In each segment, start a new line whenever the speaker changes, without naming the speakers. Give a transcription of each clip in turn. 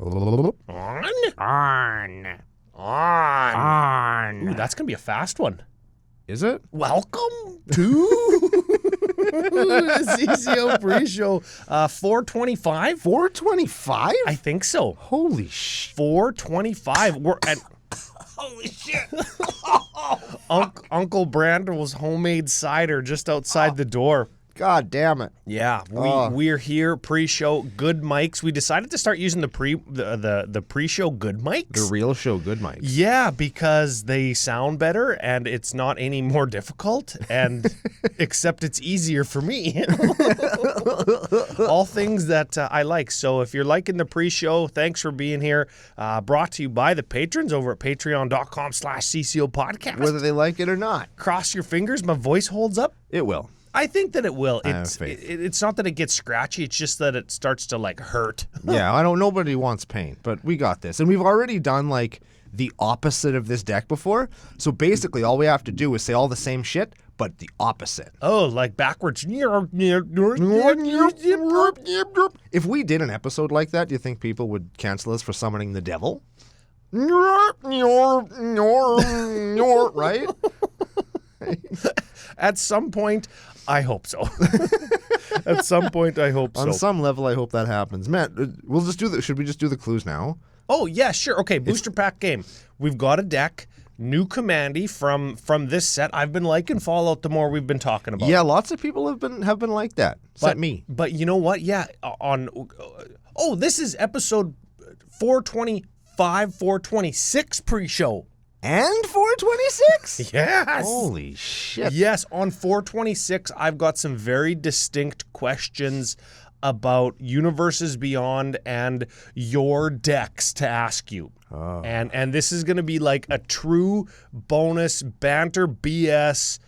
On. Ooh, that's going to be a fast one.
Is it?
Welcome to the CCO Pre-Show. 425?
425?
I think so.
Holy shit.
425. We're at...
Holy shit.
Uncle Brandel's homemade cider just outside the door.
God damn it.
Yeah, we're here pre-show good mics. We decided to start using the pre-show good mics.
The real show good mics.
Yeah, because they sound better and it's not any more difficult, and except it's easier for me. All things that I like. So if you're liking the pre-show, thanks for being here. Brought to you by the patrons over at patreon.com/CCO podcast.
Whether they like it or not.
Cross your fingers, my voice holds up.
It will.
I think that it will.
I have faith.
It's not that it gets scratchy. It's just that it starts to like hurt.
Yeah, nobody wants pain, but we got this. And we've already done like the opposite of this deck before. So basically all we have to do is say all the same shit, but the opposite.
Oh, like backwards.
If we did an episode like that, do you think people would cancel us for summoning the devil? Right?
At some point, I hope so. At some point, I hope so.
On some level, I hope that happens. Matt, we'll just do should we just do the clues now?
Oh, yeah, sure. Okay, booster pack game. We've got a deck, new commandy from this set. I've been liking Fallout the more we've been talking about.
Yeah, lots of people have been like that. Except me.
But you know what? Yeah, this is episode 425, 426 pre-show.
And 426?
Yes.
Holy shit.
Yes, on 426, I've got some very distinct questions about Universes Beyond and your decks to ask you. Oh. And this is going to be like a true bonus banter BS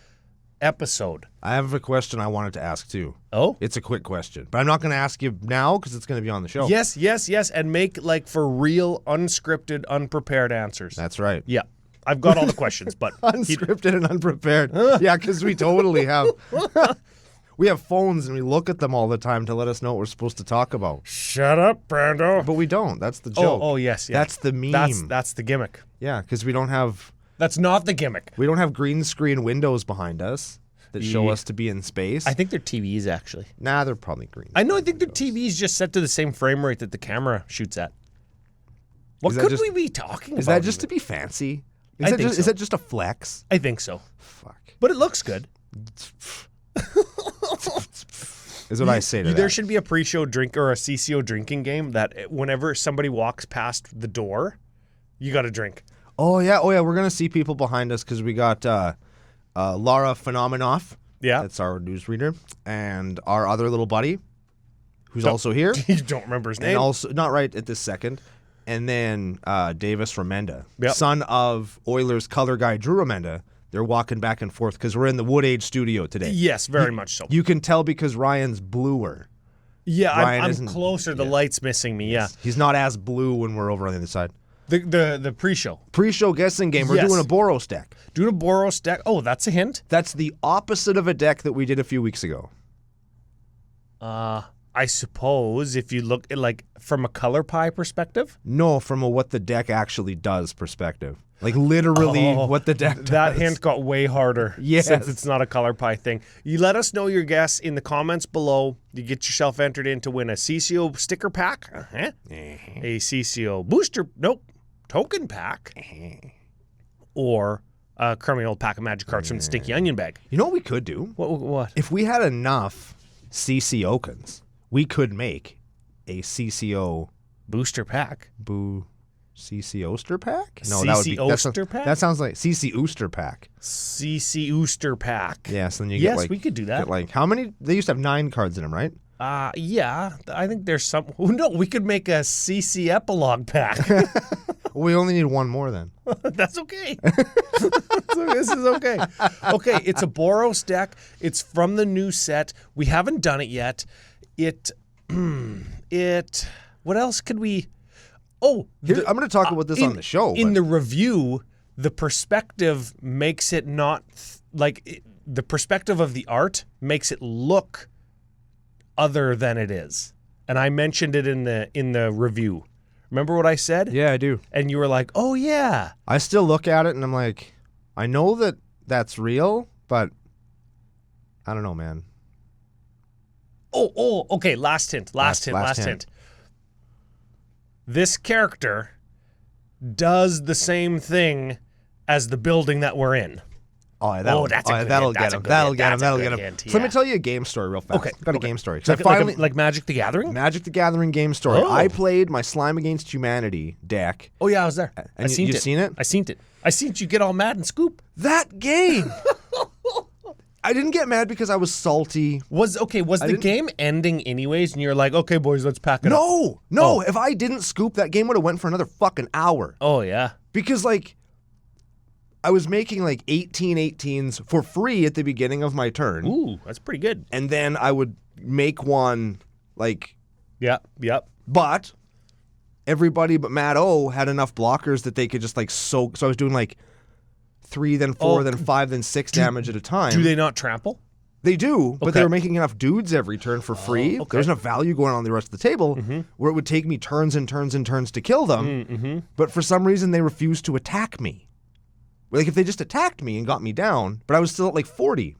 episode.
I have a question I wanted to ask too.
Oh?
It's a quick question, but I'm not going to ask you now because it's going to be on the show.
Yes, and make like for real unscripted, unprepared answers.
That's right.
Yeah. I've got all the questions, but...
Unscripted and unprepared. Yeah, because we totally have... We have phones and we look at them all the time to let us know what we're supposed to talk about.
Shut up, Brando.
But we don't. That's the joke.
Oh, yes. Yeah.
That's the meme.
That's the gimmick.
Yeah, because we don't have...
That's not the gimmick.
We don't have green screen windows behind us that show us to be in space.
I think they're TVs, actually.
Nah, they're probably green.
I think they're TVs just set to the same frame rate that the camera shoots at. What could we be talking about?
Is that just to be fancy? Is that just a flex?
I think so.
Fuck.
But it looks good.
Is what I say to that.
There should be a pre-show drink or a CCO drinking game that whenever somebody walks past the door, you got to drink.
Oh, yeah. We're going to see people behind us because we got Laura Phenomenov.
Yeah.
That's our newsreader. And our other little buddy, who's also here.
You don't remember his name?
And also, not right at this second. And then Davis Remenda,
yep.
Son of Oilers color guy Drew Remenda. They're walking back and forth because we're in the Wood Age studio today.
Yes, very much so.
You can tell because Ryan's bluer.
Yeah, I'm closer. The light's missing me, yeah.
He's not as blue when we're over on the other side.
The pre-show.
Pre-show guessing game. We're doing a Boros deck.
Doing a Boros deck. Oh, that's a hint?
That's the opposite of a deck that we did a few weeks ago.
I suppose if you look at like from a color pie perspective?
No, from a what the deck actually does perspective. Like literally what the deck does.
That hint got way harder.
Yes.
Since it's not a color pie thing. You let us know your guess in the comments below. You get yourself entered in to win a CCO sticker pack. A CCO token pack. Or a crummy old pack of magic cards from the Stinky Onion bag.
You know what we could do?
What?
If we had enough CCO-kins, we could make a CCO
booster pack.
CC Ooster pack?
No, that would be Ooster pack.
That sounds like CC Ooster pack.
CC Ooster pack.
Yes, then you get like
we could do that.
Like how many? They used to have 9 cards in them, right?
Yeah. I think there's some. No, we could make a CC epilogue pack.
We only need one more then.
That's okay. This is okay. Okay, it's a Boros deck. It's from the new set. We haven't done it yet. What else could we? Oh,
I'm going to talk about this on the show.
In the review, the perspective makes it not the perspective of the art makes it look other than it is, and I mentioned it in the review. Remember what I said?
Yeah, I do.
And you were like, oh, yeah.
I still look at it and I'm like, I know that that's real, but I don't know, man.
Oh, okay. Last hint. Last hint. This character does the same thing as the building that we're in.
That'll get him. That'll get him. So let me tell you a game story real fast.
Okay.
Got a game story.
Like Magic the Gathering?
Magic the Gathering game story.
Oh.
I played my Slime Against Humanity deck.
Oh, yeah, I was there.
And you've seen it?
I seen it. I seen you get all mad and scoop.
That game! I didn't get mad because I was salty.
Was the game ending anyways and you're like, okay, boys, let's pack it up?
No.
Oh.
If I didn't scoop, that game would have went for another fucking hour.
Oh, yeah.
Because, like, I was making, like, 18/18s for free at the beginning of my turn.
Ooh, that's pretty good.
And then I would make one, like...
Yep.
But everybody but Matt O had enough blockers that they could just, like, soak. So I was doing, like, 3, then 4, then 5, then 6 damage at a time.
Do they not trample?
They do, but
Okay.
they were making enough dudes every turn for free.
okay.
There was enough value going on the rest of the table where it would take me turns and turns and turns to kill them. But for some reason, they refused to attack me. Like, if they just attacked me and got me down, but I was still at, like, 40.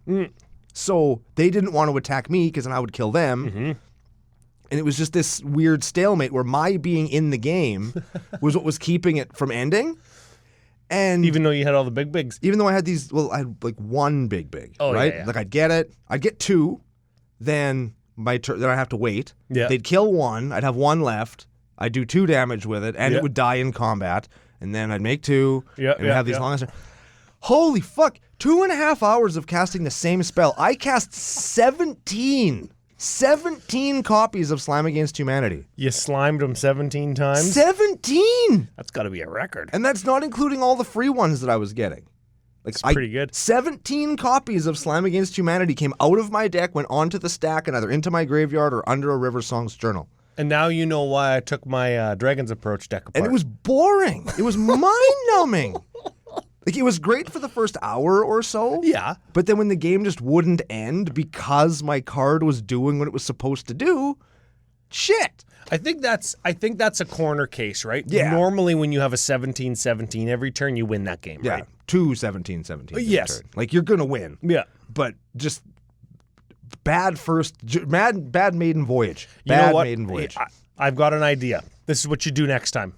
So they didn't want to attack me because then I would kill them. And it was just this weird stalemate where my being in the game was what was keeping it from ending. And
Even though you had all the big bigs.
even though I had I had like one big,
Oh,
right?
yeah.
Like I'd get 2, then my turn, then I have to wait.
Yeah.
They'd kill 1, I'd have 1 left. I'd do 2 damage with it, and
Yeah.
it would die in combat. And then I'd make 2, and we'd have these long. Holy fuck! 2.5 hours of casting the same spell. I cast 17 copies of Slime Against Humanity.
You slimed them 17 times?
17!
That's got to be a record.
And that's not including all the free ones that I was getting. Like,
That's pretty good.
17 copies of Slime Against Humanity came out of my deck, went onto the stack, and either into my graveyard or under a River Songs journal.
And now you know why I took my Dragon's Approach deck apart.
And it was boring. It was mind-numbing. Like, it was great for the first hour or so.
Yeah.
But then when the game just wouldn't end because my card was doing what it was supposed to do, shit.
I think that's a corner case, right?
Yeah.
Normally when you have a 17-17 every turn, you win that game,
Yeah,
right?
2 17-17. every
Yes.
turn. Like, you're going to win.
Yeah.
But just bad maiden voyage.
You know what?
Maiden voyage.
I've got an idea. This is what you do next time.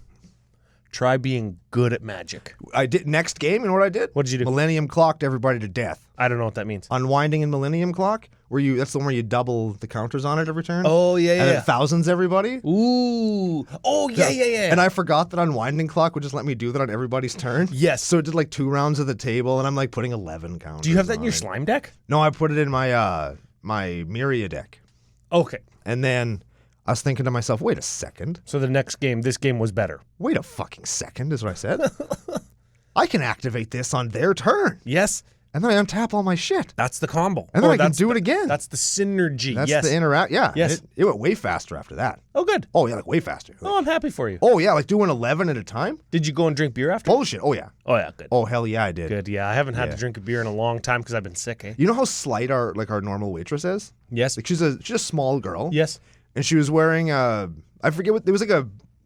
Try being good at Magic.
I did next game, you know what I did?
What did you do?
Millennium Clocked everybody to death.
I don't know what that means.
Unwinding in Millennium Clock, that's the one where you double the counters on it every turn.
Oh, yeah,
And it thousands everybody.
Ooh. Oh, yeah.
And I forgot that Unwinding Clock would just let me do that on everybody's turn.
Yes.
So it did like 2 rounds of the table, and I'm like putting 11 counters.
Do you have that in
on
your
it.
slime deck?
No, I put it in my my Myria deck.
Okay.
And then I was thinking to myself, wait a second.
So this game was better.
Wait a fucking second is what I said. I can activate this on their turn.
Yes.
And then I untap all my shit.
That's the combo.
And then I can
that's
do it again.
That's the synergy.
That's
yes.
the interact. Yeah.
Yes.
It went way faster after that.
Oh, good.
Oh, yeah, like way faster.
Oh, I'm happy for you.
Oh, yeah, like doing 11 at a time?
Did you go and drink beer after?
Bullshit. Oh, yeah.
Oh, yeah, good.
Oh, hell yeah, I did.
Good, yeah. I haven't had to drink a beer in a long time because I've been sick, eh?
You know how slight our normal waitress is?
Yes.
Like she's a small girl.
Yes.
And she was wearing I forget what, it was like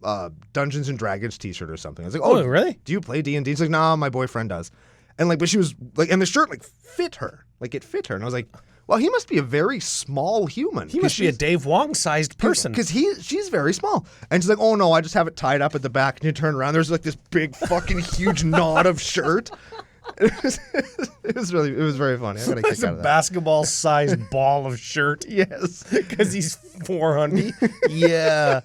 a Dungeons and Dragons t-shirt or something. I was like,
Oh, really?
Do you play D&D? She's like, nah, my boyfriend does. And like, but she was like, and the shirt like fit her. Like it fit her. And I was like, well, he must be a very small human.
He must be a Dave Wong-sized person.
Because she's very small. And she's like, oh no, I just have it tied up at the back. And you turn around, there's like this big fucking huge knot of shirt. It was very funny. I got a kick
It's
out
a
of that.
basketball-sized ball of shirt.
Yes.
Because he's 400. Yeah.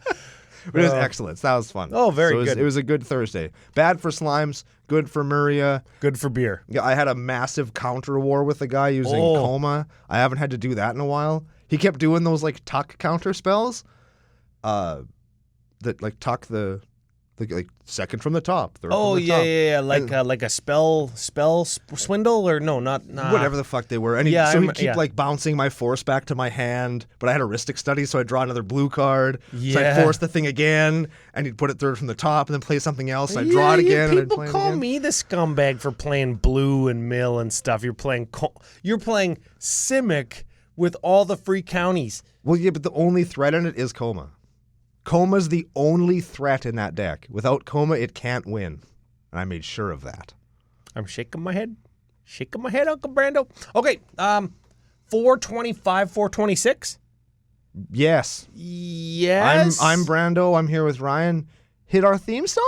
But it was excellent. That was fun.
Oh, very
good.
good.
It was a good Thursday. Bad for slimes, good for Myria.
Good for beer.
Yeah, I had a massive counter war with a guy using Coma. I haven't had to do that in a while. He kept doing those like tuck counter spells. That like tuck the like second from the top. Third
Oh,
from the
yeah,
top.
like a spell swindle or no, not
Whatever the fuck they were. And
Yeah,
he'd keep like bouncing my force back to my hand, but I had a heuristic study, so I'd draw another blue card. So
Yeah.
I'd force the thing again, and he'd put it third from the top, and then play something else. So I'd draw it again, and I'd
People
play it
call
again.
me the scumbag for playing blue and mill and stuff. You're playing Simic with all the free counties.
Well, yeah, but the only threat in it is Coma. Coma's the only threat in that deck. Without Coma, it can't win. And I made sure of that.
I'm shaking my head. Shaking my head, Uncle Brando. Okay, 425, 426?
Yes.
Yes.
I'm Brando. I'm here with Ryan. Hit our theme song?